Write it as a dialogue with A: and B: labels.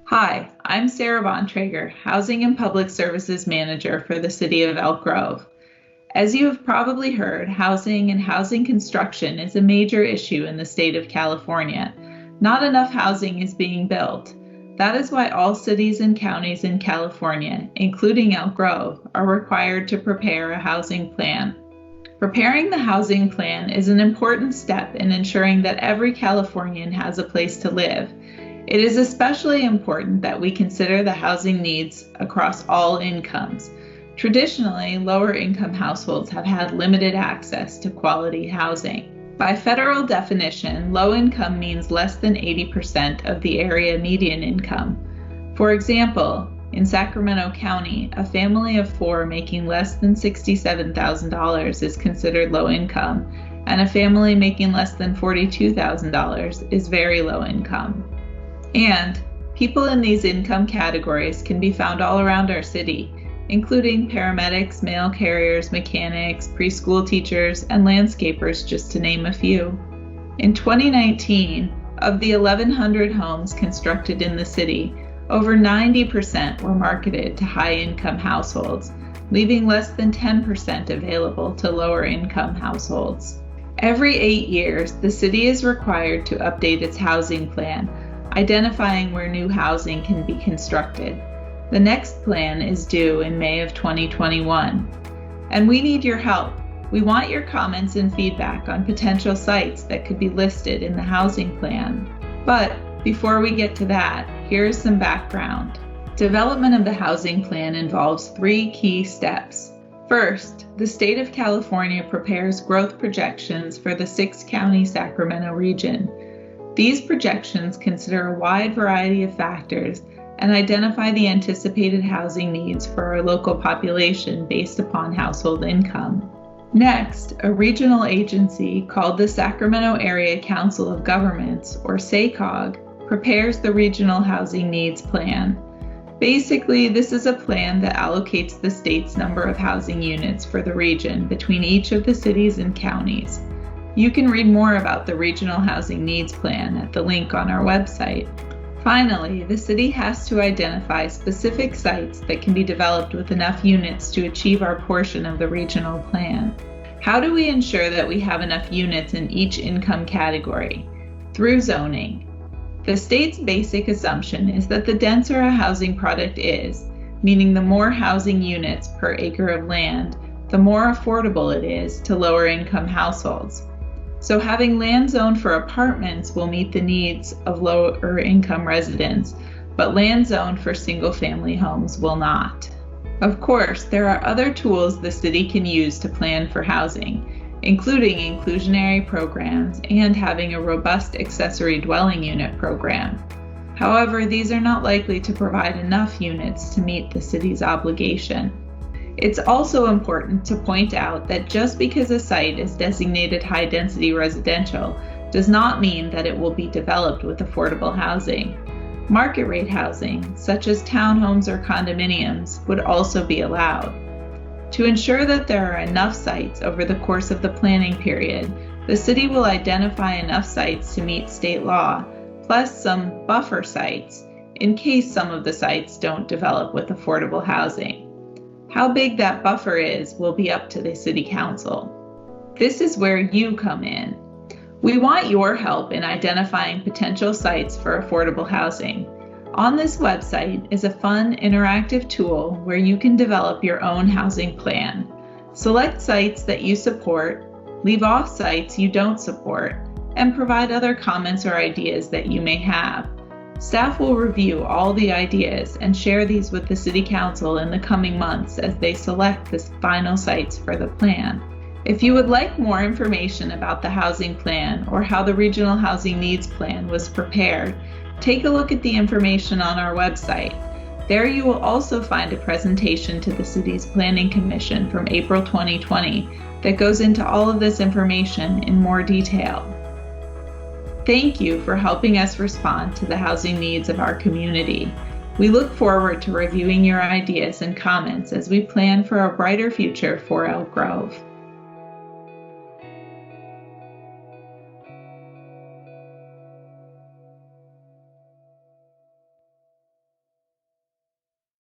A: Hi, I'm Sarah Bontrager, Housing and Public Services Manager for the City of Elk Grove. As you have probably heard, housing and housing construction is a major issue in the state of California. Not enough housing is being built. That is why all cities and counties in California, including Elk Grove, are required to prepare a housing plan. Preparing the housing plan is an important step in ensuring that every Californian has a place to live. It is especially important that we consider the housing needs across all incomes. Traditionally, lower income households have had limited access to quality housing. By federal definition, low income means less than 80% of the area median income. For example, in Sacramento County, a family of four making less than $67,000 is considered low income, and a family making less than $42,000 is very low income. And people in these income categories can be found all around our city, including paramedics, mail carriers, mechanics, preschool teachers, and landscapers, just to name a few. In 2019, of the 1,100 homes constructed in the city, over 90% were marketed to high-income households, leaving less than 10% available to lower-income households. Every 8 years, the city is required to update its housing plan, identifying where new housing can be constructed. The next plan is due in May of 2021. And we need your help. We want your comments and feedback on potential sites that could be listed in the housing plan. But before we get to that, here is some background. Development of the housing plan involves 3 key steps. First, the state of California prepares growth projections for the 6-county Sacramento region. These projections consider a wide variety of factors and identify the anticipated housing needs for our local population based upon household income. Next, a regional agency called the Sacramento Area Council of Governments, or SACOG, prepares the Regional Housing Needs Plan. Basically, this is a plan that allocates the state's number of housing units for the region between each of the cities and counties. You can read more about the Regional Housing Needs Plan at the link on our website. Finally, the city has to identify specific sites that can be developed with enough units to achieve our portion of the regional plan. How do we ensure that we have enough units in each income category? Through zoning. The state's basic assumption is that the denser a housing product is, meaning the more housing units per acre of land, the more affordable it is to lower income households. So having land zoned for apartments will meet the needs of lower income residents, but land zoned for single-family homes will not. Of course, there are other tools the city can use to plan for housing, including inclusionary programs and having a robust accessory dwelling unit program. However, these are not likely to provide enough units to meet the city's obligation. It's also important to point out that just because a site is designated high-density residential does not mean that it will be developed with affordable housing. Market-rate housing, such as townhomes or condominiums, would also be allowed. To ensure that there are enough sites over the course of the planning period, the city will identify enough sites to meet state law, plus some buffer sites, in case some of the sites don't develop with affordable housing. How big that buffer is will be up to the City Council. This is where you come in. We want your help in identifying potential sites for affordable housing. On this website is a fun, interactive tool where you can develop your own housing plan. Select sites that you support, leave off sites you don't support, and provide other comments or ideas that you may have. Staff will review all the ideas and share these with the City Council in the coming months as they select the final sites for the plan. If you would like more information about the housing plan or how the Regional Housing Needs Plan was prepared, take a look at the information on our website. There you will also find a presentation to the City's Planning Commission from April 2020 that goes into all of this information in more detail. Thank you for helping us respond to the housing needs of our community. We look forward to reviewing your ideas and comments as we plan for a brighter future for Elk Grove.